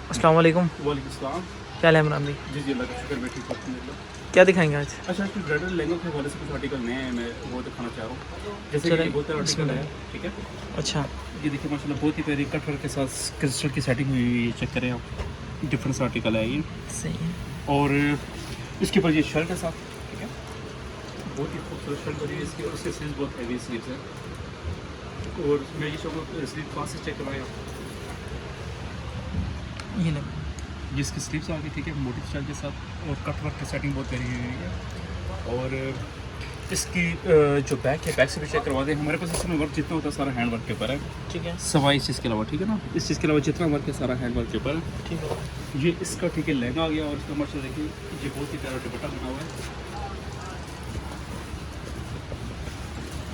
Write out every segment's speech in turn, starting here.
अस्सलाम वालेकुम। वालेकुम सलाम। क्या हाल है इमरान भाई? जी अल्लाह का शुक्र, मैं ठीक हूँ अल्हम्दुलिल्लाह। क्या दिखाएंगे आज? अच्छा, इसमें ब्राइडल लहंगों के हवाले से कुछ आर्टिकल नए हैं, मैं वो दिखाना चाह रहा हूँ। जैसे कि चलें, ये बहुत सारा आर्टिकल है, बिस्मिल्लाह। ठीक है। अच्छा, ये देखिए माशाल्लाह बहुत ही प्यारी कट वर्क के साथ क्रिस्टल की सेटिंग हुई हुई है, चेक करें आप। डिफरेंस आर्टिकल है ये। सही है। और इसके ऊपर ये शर्ट है साथ, ठीक है। बहुत ही खूबसूरत शर्ट बनी है इसकी, और इसके स्लीव्स बहुत हैवी स्लीव्स है। और मैं ये सब स्लीव पास से चेक करवाएं आप। ये ले। जिसकी स्लीव्स आ गई, ठीक है, मोटी स्टाइल के साथ, और कट वर्क की सेटिंग बहुत प्यारी हुई है। और इसकी जो बैक है, बैक से भी चेक करवा दें। हमारे पास इसमें वर्क जितना होता है सारा हैंड वर्क के ऊपर है, ठीक है, सवाई इस चीज़ के अलावा, ठीक है ना। इस चीज़ के अलावा जितना वर्क है सारा हैंड वर्क के ऊपर है। ठीक है। ये इसका ठीक है लहंगा आ गया, और इसका मर्च देखिए, ये बहुत ही प्यारा दुपट्टा बना हुआ है।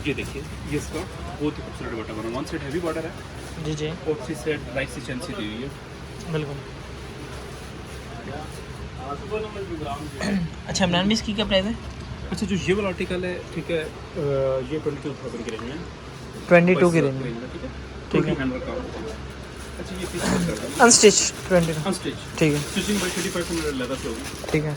ये देखिए, ये इसका बहुत ही खूबसूरत दुपट्टा बना, वन साइड हैवी बॉर्डर है, जी जी, और सी साइड लाइट सी चैन सी दी हुई है। बिल्कुल। अच्छा इमरान भाई, इसकी क्या प्राइस है? अच्छा, जो ये वाला आर्टिकल है, ठीक है, ये 22,000 की रेंज में है। 22 की रेंज में, ठीक है, ठीक है। ठीक है, हैंड वर्क का। अच्छा, ये पीस कर दें अनस्टिच 22, अनस्टिच, ठीक है, स्टिचिंग बाई 3500 लेदर से होगी। ठीक है।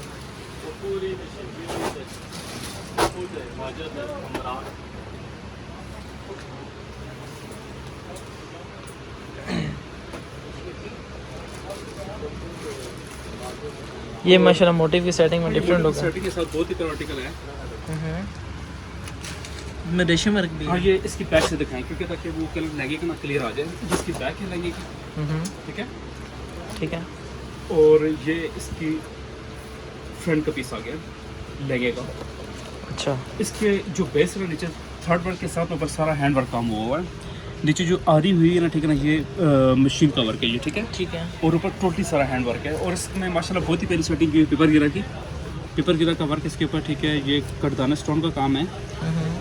ये माशाल्लाह मोटिव की सेटिंग में डिफरेंट होगा। सेटिंग के साथ बहुत ही प्यारा आर्टिकल है। में रेशम वर्क भी हाँ, है। ये इसकी बैक से दिखाएं, क्योंकि ताकि वो कलर लहंगे का ना क्लियर आ जाए। जिसकी बैक है लहंगे की, ठीक है। ठीक है, और ये इसकी फ्रंट का पीस आ गया लहंगे का। अच्छा, इसके जो बेस है नीचे थर्ड वर्क के साथ ऊपर सारा हैंड वर्क काम हुआ है। नीचे जो आरी हुई है ना, ठीक है ना, ये मशीन का वर्क है ये, ठीक है। ठीक है, और ऊपर टोटली सारा हैंड वर्क है। और इसमें माशाल्लाह बहुत ही प्यारी सेटिंग की हुई पेपर गिरा की, पेपर गिरा का वर्क इसके ऊपर, ठीक है। ये कटदाना स्टोन का काम है,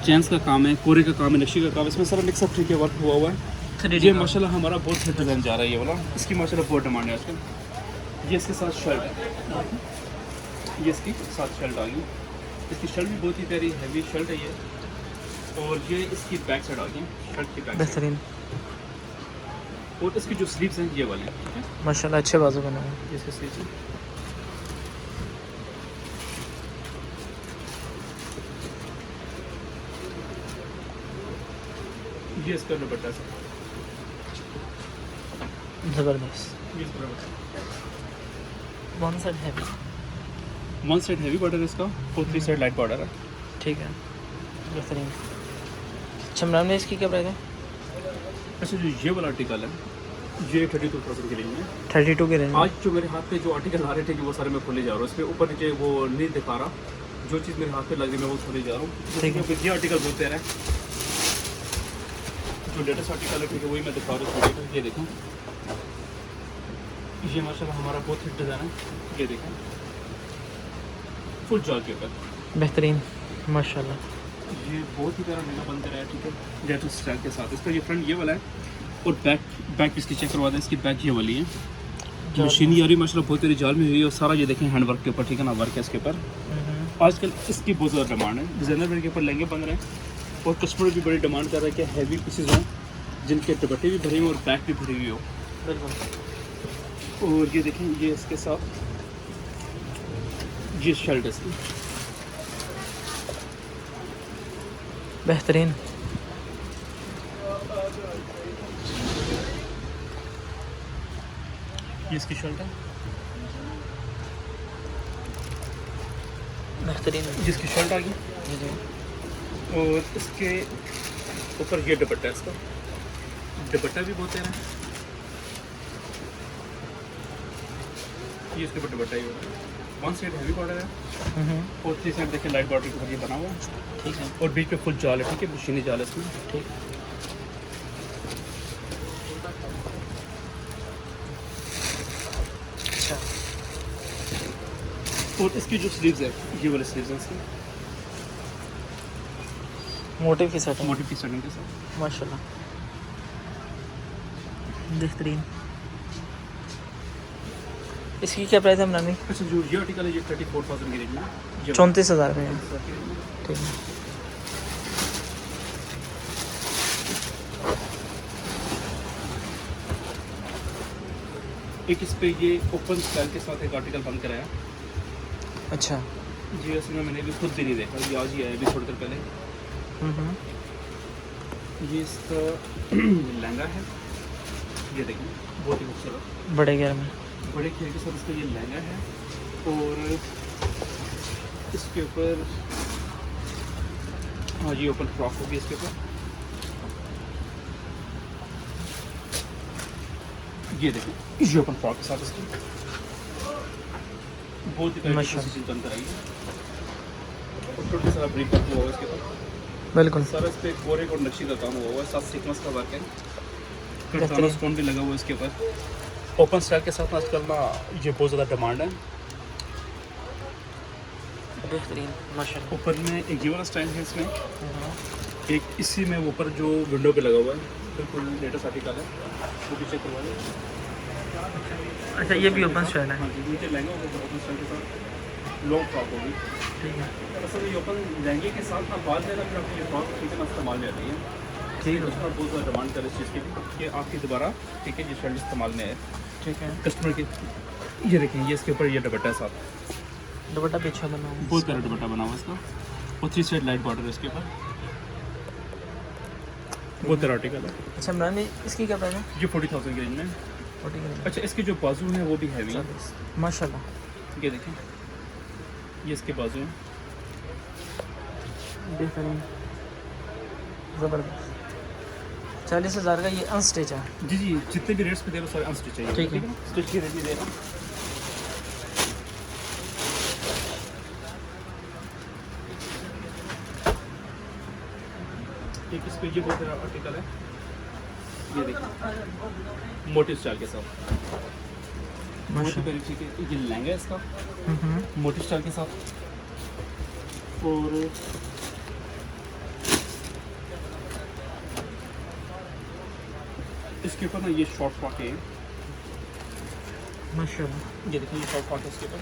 चेंस का काम है, कोरे का काम है, नक्शी का काम है, इसमें सारा मिक्सअप, ठीक है, वर्क हुआ हुआ है। 3D ये का। माशाल्लाह हमारा बहुत हिट डिज़ाइन जा रहा है ये वाला। इसकी माशाल्लाह बहुत डिमांड है आजकल। ये इसके साथ शर्ट है, ये इसकी साथ शर्ट आ गई। इसकी शर्ट भी बहुत ही प्यारी हैवी शर्ट है ये। और ये इसकी बैक साइड आ गई, शर्ट की बैक साइड। बेहतरीन, और इसकी जो स्लीव्स हैं ये वाले हैं, ठीक है। माशाल्लाह अच्छे बाजू बने हुए हैं। ये इसके स्लीव्स हैं। ये इसका दुपट्टा है, ज़बरदस्त। ये इसका दुपट्टा। One side heavy, one side heavy border है इसका, और थ्री साइड लाइट बॉर्डर है। ठीक है, बेहतरीन। अच्छा इमरान भाई, इसकी क्या प्राइस है? अच्छा, जो ये वाला आर्टिकल है, ये 32,000 की रेंज में है। 32 की रेंज में। आज जो मेरे हाथ पे जो आर्टिकल आ रहे थे, वो सारे मैं खोले जा रहा हूँ। इसमें ऊपर नीचे वो नहीं दिखा रहा, जो चीज़ मेरे हाथ पे लग रही है मैं वो खोले जा रहा हूँ। ठीक है। क्योंकि ये आर्टिकल बहुत प्यारा है, जो लेटेस्ट आर्टिकल है, ठीक है, वही मैं दिखा रहा हूँ। ये देखें, ये माशाल्लाह हमारा बहुत हिट डिज़ाइन है। ये देखें, फुल जॉल के ऊपर, बेहतरीन, माशाल्लाह। ये बहुत ही प्यारा लहंगा बनकर आया, ठीक है, लेटेस्ट स्टाइल के साथ। इसका ये फ्रंट ये वाला है, और बैक इसकी चेक करवा दें। इसकी बैक ये वाली है, मशीनी आ रही माशाल्लाह, बहुत प्यारी जाल में हुई है। और सारा ये देखें हैंड वर्क के ऊपर, ठीक है ना, वर्क है इसके ऊपर। आजकल इसकी बहुत ज़्यादा डिमांड है, डिज़ाइनर वेयर के ऊपर लहंगे बन रहे हैं, और कस्टमर भी बड़ी डिमांड कर रहा है कि हैवी पीसेज हों, जिनके दुपट्टे भी भरे हुए और बैक भी भरी हुई हो। बिल्कुल, और ये देखें, ये इसके साथ ये शर्ट है इसकी, बेहतरीन। ये इसकी शर्ट है, बेहतरीन, जिसकी शर्ट आ गई। जी जी, और इसके ऊपर ये दुपट्टा है इसका, दुपट्टा भी बहुत प्यारा है। ये इसके ऊपर दुपट्टा ही होता है, वन साइड हैवी बॉर्डर है, और थ्री साइड देखिए लाइट बॉर्डर के ऊपर ये बना हुआ है। ठीक है, और बीच में फुल जाल है, ठीक है, मशीनी जाल है इसमें। ठीक। अच्छा, और इसकी जो स्लीव्स है, ये वाले स्लीव्स हैं इसकी, मोटिव की सेटिंग, मोटिव की सेटिंग के साथ। माशाल्लाह, बेहतरीन। इसकी क्या प्राइस है इमरान भाई? अच्छा, जो ये आर्टिकल है, ये 34,000 की रेंज में है। 34,000 में है। ठीक है, एक इस पे ये ओपन स्टाइल के साथ एक आर्टिकल बंद कराया अच्छा। जी। असल में मैंने भी खुद भी नहीं देखा, ये आज ही आया अभी थोड़ी देर पहले। ये इसका लहंगा है, ये देखिए बहुत ही खूबसूरत बड़े घेर में। बड़े घेर के साथ इसका ये लहंगा है। और इसके ऊपर हाँ जी ओपन फ्रॉक होगी इसके ऊपर। ये देखिए ये ओपन फ्रॉक के साथ इसकी बहुत ही चीज़ अंदर आई है। और छोटा सा ब्रीफ हुआ है इसके ऊपर, बिल्कुल सारा इस पे गोरे और नक्शी का काम हुआ है, साथ सीक्वेंस का वर्क है, कटकाना स्टोन भी लगा हुआ है इसके ऊपर। ओपन स्टाइल के साथ आजकल ना ये बहुत ज़्यादा डिमांड है। बेहतरीन माशाल्लाह। ऊपर में एक ये वाला स्टाइल है इसमें, एक इसी में ऊपर जो विंडो पे लगा हुआ है बिल्कुल लेटेस्ट आर्टिकल है, वो भी चेक करवा लें। अच्छा ये भी ओपन स्टाइल है। हाँ जी नीचे लहंगा होगा ओपन स्टाइल के साथ लॉन्ग फ्रॉक होगी। ठीक है असल ये ओपन लहंगे के साथ आप बाद में फिर आपकी ये फ्रॉक ठीक है इस्तेमाल में आती है। ठीक है उसका बहुत ज़्यादा डिमांड कर इस चीज़ की कि आपकी दोबारा ठीक है ये शर्ट इस्तेमाल में है ठीक है। कस्टमर की। ये देखिए ये इसके ऊपर ये दुपट्टा है साथ, दुपट्टा पीछे बना हुआ है। बहुत प्यारा दुपट्टा बना हुआ है इसका, और 3 साइड लाइट बॉर्डर है इसके ऊपर, बहुत प्यारा आर्टिकल है। अच्छा इमरान भाई इसकी क्या प्राइस है? ये 40,000 की रेंज में। 40 अच्छा इसके जो बाजू हैं वो भी हैवी हैं, माशाल्लाह। ये देखें ये इसके बाजू हैं बेहतरीन ज़बरदस्त। 40,000 का ये अनस्टिच है। जी जी जितने भी रेट्स पे दे रहे हो सारे अनस्टिच चाहिए। ठीक है। स्टिच की रेट भी दे रहा हूँ। एक इस पे ये बहुत सारा आर्टिकल है, ये देखिए मोटी स्टाइल के साथ बहुत ही प्यारी चीज़ है। ये लहंगा है इसका मोटी स्टाइल के साथ, और इसके ऊपर ना ये शॉर्ट फ्रॉक है, माशाल्लाह। ये देखिए ये शॉर्ट फ्रॉक है इसके ऊपर,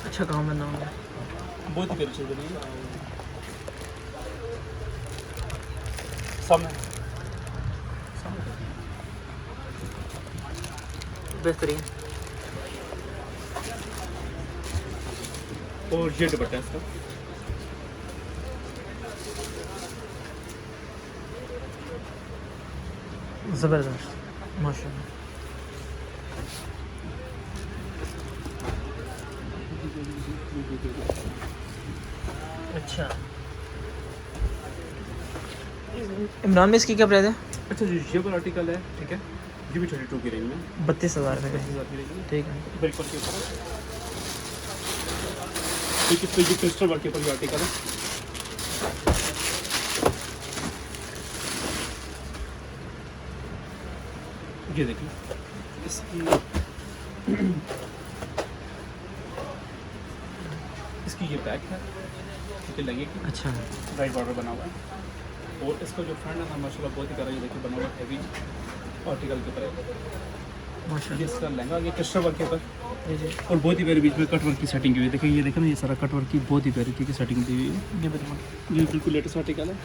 अच्छा काम बना हुआ है। बहुत ही प्यारी चीज़ बनी है। सामने बेहतरीन। और ये दुपट्टा है इसका, ज़बरदस्त माशाल्लाह। अच्छा इमरान में इसकी क्या प्राइस है? अच्छा ये वाला आर्टिकल है ठीक है, ये भी 32 की रेंज में 32,000 रुपये का। 32,000 की रेंज में ठीक है। बिल्कुल के ऊपर ठीक है। ये क्रिस्टल वर्क के ऊपर ये आर्टिकल है, ये देखिए इसकी इसकी ये बैक है ठीक है लगेगी। अच्छा राइट बॉर्डर बना हुआ है, और इसका जो फ्रंट है ना माशाल्लाह बहुत ही प्यारा, ये देखिए बना हुआ हैवी आर्टिकल के ऊपर है। ये माशाल्लाह। इसका लहंगा ये क्रिस्टल वर्क के ऊपर, जी जी और बहुत ही प्यारी बीच में कट वर्क की सेटिंग की हुई है। देखिए ये देखें ना ये सारा कट वर्क की बहुत ही प्यारी ठीक है सेटिंग दी हुई है। ये बिल्कुल ये बिल्कुल लेटेस्ट आर्टिकल है,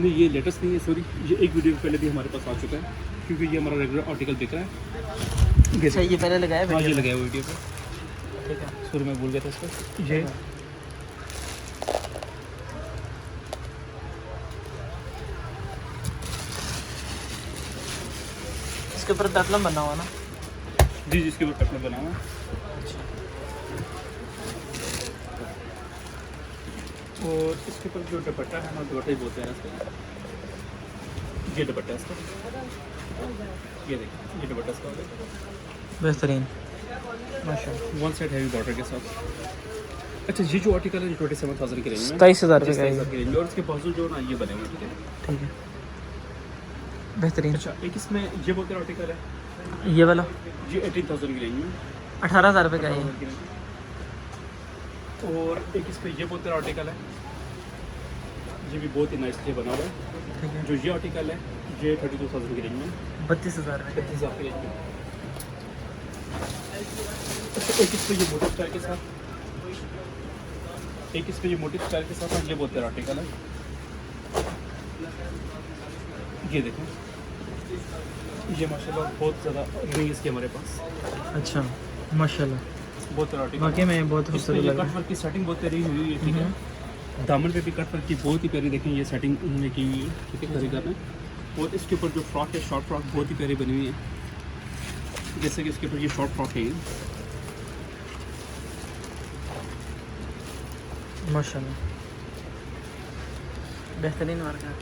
नहीं ये लेटेस्ट नहीं है सॉरी, ये एक वीडियो पहले भी हमारे पास आ चुका है क्योंकि ये हमारा रेगुलर आर्टिकल बिक रहा है। अच्छा ये पहले लगाया हाँ ये वीडियो? लगाया हुआ वीडियो पे, ठीक है। सॉरी मैं भूल गया था इसको। ये इसके ऊपर तटलम बना हुआ ना? जी जिसके ऊपर कटना बना हुआ है, और इसके ऊपर जो दुपट्टा है ना दुपट्टा ही बोलते हैं इसका, ये दुपट्टा है इसका, ये देखिए ये दुपट्टा इसका बेहतरीन माशाल्लाह। वन साइड हैवी बॉर्डर के साथ। अच्छा ये जो आर्टिकल है 27,000 की रेंज में 27,000 रुपये का है। 27,000 की रेंज में, और इसके बाजू जो ना ये बने हुए ठीक है। ठीक है बेहतरीन। अच्छा एक इसमें ये बोलते हैं आर्टिकल है, ये वाला ये 18,000 की रेंज में 18,000 रुपये का है। 18,000 की रेंज में। और एक इस पे ये बोलते हैं आर्टिकल है, ये भी बहुत ही नाइसली बना हुआ है। ठीक है। जो ये आर्टिकल है ये 32,000 की रेंज में 32,000 रुपये 32,000 की रेंज में। अच्छा एक इस पे ये मोटिव स्टाइल के साथ, एक इस पे ये मोटिव स्टाइल के साथ ये बोलते हैं आर्टिकल है, ये देखें ये माशाल्लाह बहुत ज़्यादा रिंग इसकी हमारे पास, अच्छा माशाल्लाह, बहुत तरह की वाकई में बहुत खूबसूरत लग रहा कट वर्क की सेटिंग बहुत प्यारी हुई है, ठीक है। दामन पे भी कट वर्क की बहुत ही प्यारी, देखें ये सेटिंग उन्होंने की हुई है, ठीक है, तरीका में। और इसके ऊपर जो फ्रॉक है, शॉर्ट फ्रॉक बहुत ही प्यारी बनी हुई है, जैसे कि इसके ऊपर ये शॉर्ट फ्रॉक है ये। है माशाल्लाह, बेहतरीन वर्क है,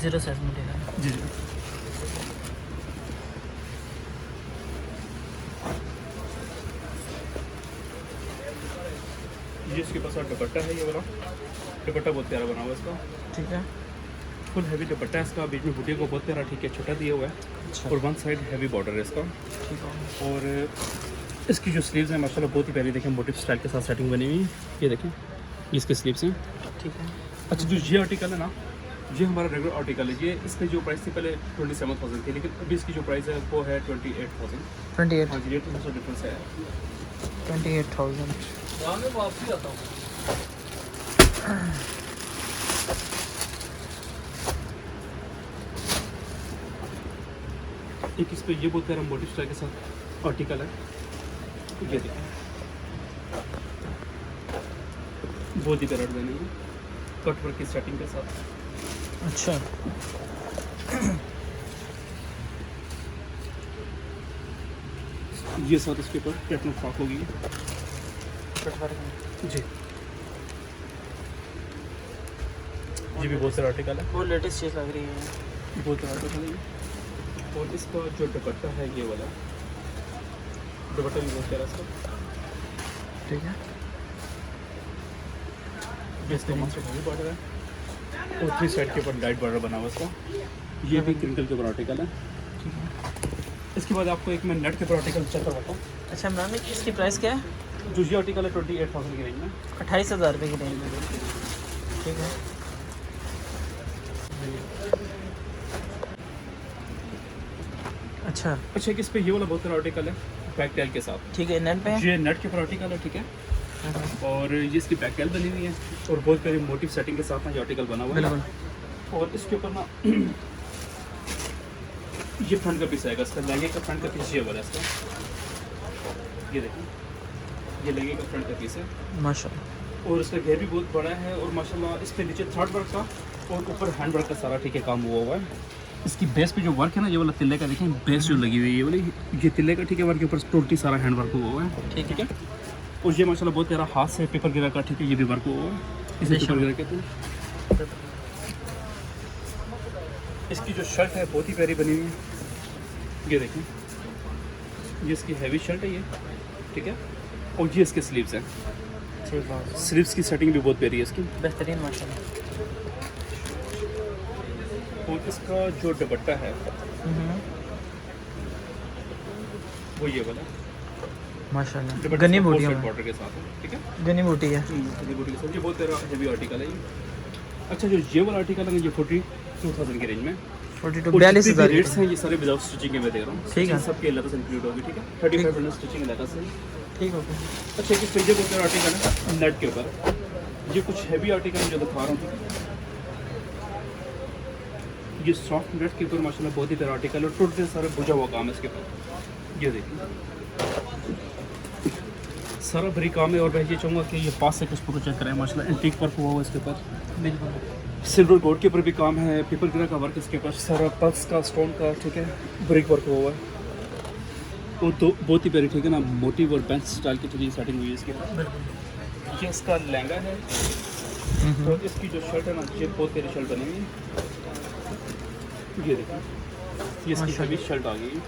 0 साइज में देखा है। जी जी। ये इसके पास दुपट्टा है, ये वाला दुपट्टा बहुत प्यारा बना हुआ है इसका, ठीक है, फुल हैवी दुपट्टा है इसका, बीच में बुटिया को बहुत प्यारा, ठीक है, छोटा दिया हुआ है। अच्छा और वन साइड हैवी बॉर्डर है इसका। ठीक है, और इसकी जो स्लीव्स हैं माशाल्लाह बहुत ही प्यारी, देखें मोटिव स्टाइल के साथ सेटिंग बनी हुई है, ये देखें ये इसके स्लीव्स हैं। ठीक है, अच्छा जो ये आर्टिकल है ना, ये हमारा रेगुलर आर्टिकल है, ये इसकी जो प्राइस थी पहले 27,000 थी, लेकिन अभी इसकी जो प्राइस है वो है 28,000। 28 हाँ जी, ये थोड़ा सा डिफरेंस है। 28,000। एक इस पर ये बहुत प्यारा मोटिव स्टाइल के साथ आर्टिकल है, ये देखिए बहुत ही प्यारा डिजाइन है, कट वर्क की सेटिंग के साथ। अच्छा ये साथ इसके ऊपर पैटर्न फ्रॉक होगी जी। ये भी बहुत सारा आर्टिकल है, वो लेटेस्ट चीज़ लग रही है। बहुत सारा आर्टिकल है। और इसका जो दुपट्टा है ये वाला दुपट्टा भी बहुत प्यारा इसका, ठीक है, ये इसका मास्टर हैवी बॉर्डर है और 3 साइड के ऊपर लाइट बॉर्डर बना हुआ इसका। ये भी क्रिंकल के ऊपर आर्टिकल है, ठीक है। इसके बाद आपको एक मैं नेट के ऊपर आर्टिकल चेक करवाता हूँ। अच्छा इमरान भाई, इसकी प्राइस क्या है? जो ये आर्टिकल है 28,000 की रेंज में। 28,000 रुपये की रेंज में, ठीक है। अच्छा अच्छा इस पे ये वाला बहुत सारा आर्टिकल है बैक टेल के साथ, ठीक है, नेट पे है। ये नेट के ऊपर आर्टिकल है, ठीक है। और ये इसकी बैक टेल बनी हुई है और बहुत प्यारी मोटिव सेटिंग के साथ ना ये आर्टिकल बना हुआ है। बिल्कुल, और इसके ऊपर ना ये फ्रंट का पीस आएगा इसका, लहंगे का फ्रंट का पीस ये वाला है इसका, ये देखिए ये लहंगे का फ्रंट का पीस है। माशाल्लाह, और इसका घेर भी बहुत बड़ा है और माशाल्लाह इस पे नीचे थ्रेड वर्क का और ऊपर हैंड वर्क का सारा, ठीक है, काम हुआ है। इसकी बेस पे जो वर्क है ना, ये वाला तिल्ले का देखें, बेस जो लगी हुई है ये वाली, ये तिल्ले का, ठीक है, वर्क के ऊपर टोटली सारा हैंड वर्क हुआ है, ठीक है। और ये माशाल्लाह बहुत प्यारा हाथ से पेपर गिरा का, ठीक है, ये भी वर्क हुआ है, इसे पेपर गिरा कहते हैं। इसकी जो शर्ट है बहुत ही प्यारी बनी हुई है, ये देखें ये इसकी हैवी शर्ट है ये, ठीक है। और ये इसके स्लीव्स हैं, ठीक है, स्लीव्स की सेटिंग भी बहुत प्यारी है इसकी। बेहतरीन माशाल्लाह। और इसका जो दुपट्टा है वो ये वाला माशाल्लाह, दुपट्टा गनी इसका बूटी full है, set border के साथ है, ठीक है। गनी बूटी है, गनी बूटी के साथ ये बहुत तेरा हेवी आर्टिकल है ये। अच्छा जो ये वाला आर्टिकल है ये 42,000 की रेंज में, 42 और 42,000 रेट्स हैं ये सारे विदाउट स्टिचिंग के मैं दे रहा हूँ, ठीक है। सबके अलग से इंक्लूड होगी, ठीक है। 3500 स्टिचिंग अलग से, ठीक हो गया। अच्छा कि ये बहुत तेरा आर्टिकल है नेट के ऊपर, ये कुछ हैवी आर्टिकल जो दिखा रहा हूँ, ये सॉफ्ट नेट के ऊपर माशाल्लाह बहुत ही तरह आर्टिकल और टोटल सारे बुझा हुआ काम है इसके ऊपर, ये देखिए सारा बड़ी काम है। और मैं ये चाहूँगा कि ये पास से कुछ पूरा चेक करें, माशाल्लाह एंटीक वर्क हुआ हुआ इसके ऊपर, बिल्कुल, सिल्वर गोल्ड के ऊपर भी काम है, पेपर गिरा का वर्क इसके ऊपर, सारा पल्स का स्टोन का, ठीक है, ब्रिक वर्क हुआ हुआ है। और तो बहुत ही प्यारी, ठीक है ना, मोटिव और बेंच स्टाइल की थोड़ी सेटिंग हुई है इसके ऊपर। ये इसका लहंगा है, तो इसकी जो शर्ट है ना, ये बहुत प्यारी शर्ट बनी हुई है, ये देखिए ये इसकी हैवी शर्ट आ गई है।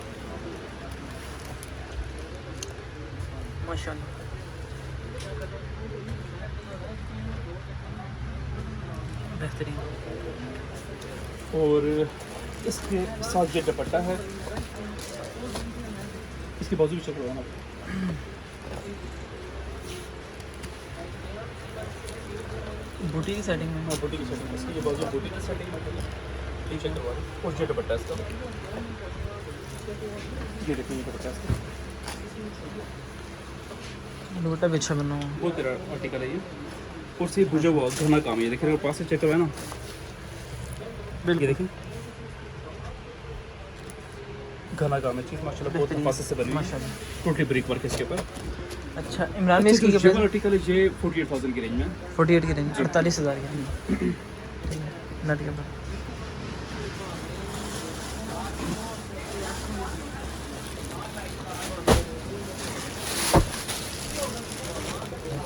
माशाल्लाह, बेहतरीन। और इसके साथ ये दुपट्टा है, इसकी बाजू भी चेक करो ना, बूटी की सेटिंग में, हाँ बूटी की सेटिंग, इसकी ये बाजू बूटी की सेटिंग है, ठीक चेक करवा रहा हूँ। और ये दुपट्टा इसका, ये देखिए ये दुपट्टा इसका दुपट्टा भी अच्छा बना हुआ है। बहुत तेरा आर्टिकल है ये, और से बुझा हुआ घना काम है, ये देखिए पास से चेक करवाए ना, ये देखिए घना काम है चीज़ माशाल्लाह बहुत नफासत से बनी है माशाल्लाह। टोटली ब्रिक वर्क है इसके ऊपर। अच्छा इमरान में इसकी क्या जो प्राइस? आर्टिकल है ये 48,000 की रेंज में 48 की रेंज, 48,000 की। ठीक है नेट के ऊपर।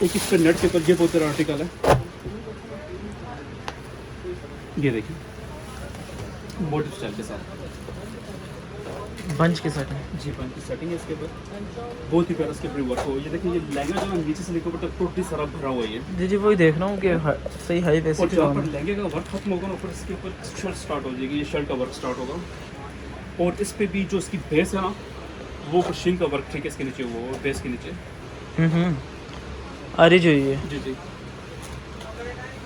एक इस पे नेट के ऊपर ये बहुत सारा आर्टिकल है। ये देखिए मोटिव स्टाइल के साथ बंच के साथ है। जी बन की सेटिंग है इसके ऊपर बहुत ही प्यारा इसके ऊपर वर्क हो। ये देखिए ये लहंगा जो है नीचे से लेकर ऊपर तक टोटली सारा भरा हुआ है ये। जी जी वही देख रहा हूँ कि सही हाई और बेसिक जहाँ पर लहंगे का वर्क खत्म होगा ना ऊपर इसके ऊपर शर्ट स्टार्ट हो जाएगी। ये शर्ट का वर्क स्टार्ट होगा और इस पे भी जो इसकी बेस है ना वो मशीन का वर्क ठीक है इसके नीचे वो बेस के नीचे। आ रही जो ये जी जी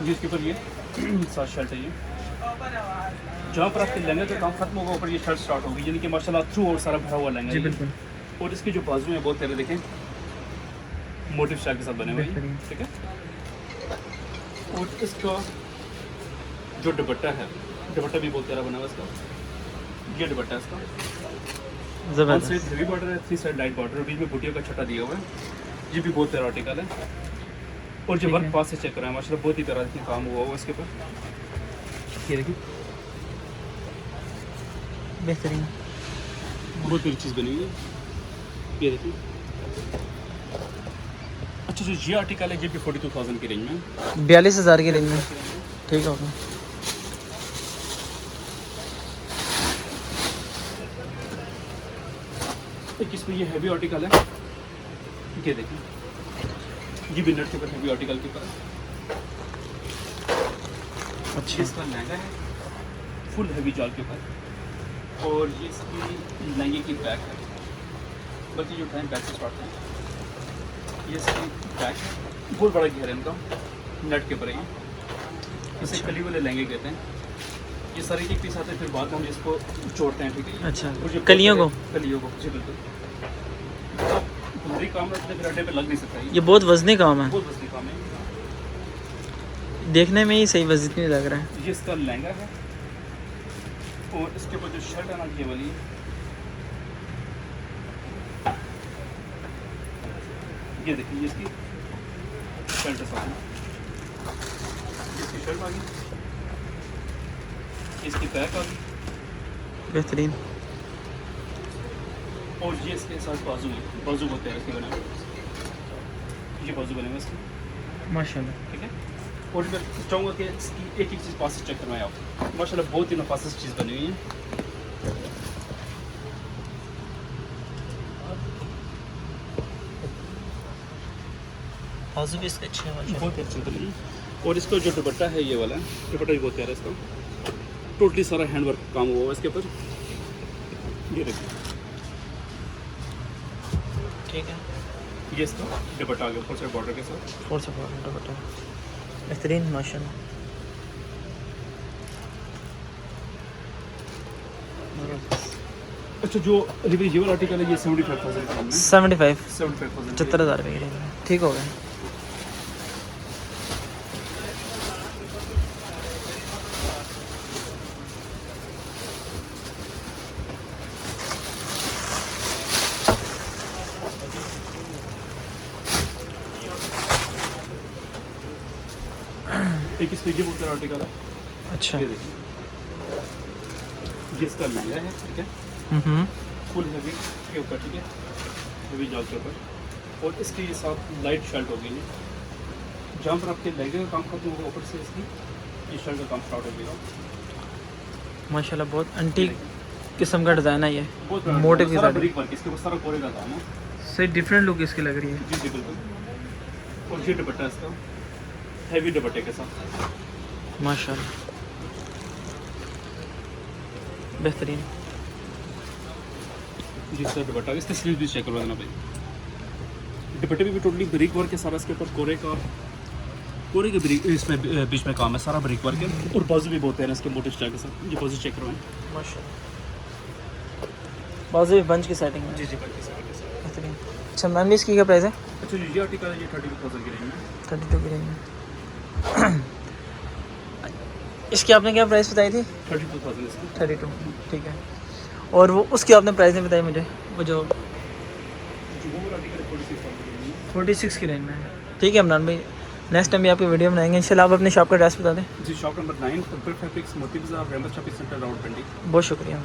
जी इसके ऊपर ये सात शर्ट है ये। जहाँ पर आपके लहंगे का काम खत्म होगा ऊपर ये शर्ट स्टार्ट होगी यानी कि माशाल्लाह थ्रू और सारा भरा हुआ लहंगा जी है ये। बिल्कुल। और इसके जो बाजू हैं बहुत प्यारे देखें मोटिव स्टाइल के साथ बने हुए हैं बेहतरीन। ठीक है। और इसका जो दुपट्टा है दुपट्टा भी बहुत प्यारा बना हुआ है इसका। ये दुपट्टा है इसका वन ज़बरदस्त। साइड हेवी बॉर्डर है 3 साइड लाइट बॉर्डर बीच में बुटियों का छट्टा दिया हुआ है। ये भी बहुत प्यारा आर्टिकल है और जो ठीक वर्क है। पास से चेक करा है माशाल्लाह बहुत ही प्यारा इसमें काम हुआ हुआ इसके ऊपर। ये देखिए बेहतरीन। बहुत बड़ी चीज़ बनी हुई है। ये देखिए अच्छा जो ये आर्टिकल है ये भी 42,000 की रेंज में 42,000 की रेंज में। ठीक हो गया। एक इसमें ये हैवी आर्टिकल है। ये देखिए ये भी नेट के ऊपर हैवी आर्टिकल के ऊपर अच्छा इसका लहंगा है फुल हैवी जाल के ऊपर और ये इसकी लहंगे की बैक है। बल्कि जो टाइम बैक से स्टार्ट है ये इसकी बैक है बहुत बड़ा घेर है इनका नेट के ऊपर है ये। इसे कली वाले लहंगे कहते हैं। ये सारे एक पीस आते हैं फिर बाद में हम इसको जोड़ते हैं ठीक है। अच्छा और ये कलियों को कलियों को जी बिल्कुल भारी काम है इतने कराटे पे लग नहीं सकता ये बहुत वजनी काम है। बहुत वजनी काम है। देखने में ही सही वजनी लग रहा है। ये इसका लहंगा है और इसके ऊपर जो शर्ट है ना ये वाली ये देखिए ये इसकी शर्ट है साथ में इसकी शर्ट आ गई इसकी बैक आ गई बेहतरीन। और ये इसके साथ बाजू है बाजू बहुत प्यारे इसके बने हुए ये बाजू बने हुए इसके माशाल्लाह। ठीक है। और मैं चाहूँगा कि इसकी एक चीज़ पास से चेक करवाएं आप माशाल्लाह बहुत ही नफासत चीज़ बनी हुई है। बाजू भी इसके अच्छे हैं माशाल्लाह। बहुत अच्छी बनी है। और इसका जो दुपट्टा है ये वाला दुपट्टा भी बहुत प्यारा है इसका टोटली सारा हैंडवर्क काम हुआ है इसके ऊपर। ये देखिए ठीक है। ये इसका दुपट्टा आ गया ऊपर से बॉर्डर के साथ। फोर से फोर दुपट्टा बेहतरीन माशाल्लाह। अच्छा जो अभी ये वाला आर्टिकल है ये 75,000 का है 75 75,000 75,000 रुपये की रेंज में। ठीक हो गया। एक इस पे ये बहुत सारा आर्टिकल है। अच्छा ये देखिए ये इसका लहंगा है ठीक है फुल हैवी के ऊपर ठीक है हैवी जाल के ऊपर और इसके ये साथ लाइट शर्ट होगी ये जहाँ पर आपके लहंगे का काम खत्म होगा ऊपर से इसकी ये शर्ट का काम स्टार्ट हो गया। माशाल्लाह बहुत एंटीक किस्म का डिज़ाइन है ये। बहुत मोटिव के सारा साथ ब्रिक वर्क इसके ऊपर सारा कोरे का काम है। सही डिफरेंट लुक इसकी लग रही है। जी जी बिल्कुल। और ये दुपट्टा इसका हैवी दुपट्टे के साथ माशाल्लाह बेहतरीन। जी सर दुपट्टा इसके स्लीव भी चेक करवा देना भाई। दुपट्टे भी टोटली ब्रिक वर्क है सारा इसके ऊपर कोरे के ब्रिक इसमें बीच में काम है सारा ब्रिक वर्क है और बाजू भी बहुत है इसके मोटिव स्टाइल के साथ। ये बाजू चेक करवाएं। माशाल्लाह बाजू भी बंच की सेटिंग है। जी जी बाकी सारा के साथ। बेहतरीन। अच्छा मैम इसकी क्या प्राइस है? अच्छा ये आर्टिकल है ये 32,000 की रेंज में 32 की रेंज में। इसकी आपने क्या प्राइस बताई थी? 32,000 इसकी। 32, ठीक है। और वो उसकी आपने प्राइस नहीं बताई मुझे, वो जो 46 की रेंज में है। ठीक है इमरान भाई, नेक्स्ट टाइम भी आपकी वीडियो बनाएंगे इंशाल्लाह। आप अपने शॉप का एड्रेस बता दें। जी, शॉप नंबर 9 फैब्रिक्स मोती बाजार, रेमबल शॉपिंग सेंटर, राउंड 20। बहुत शुक्रिया।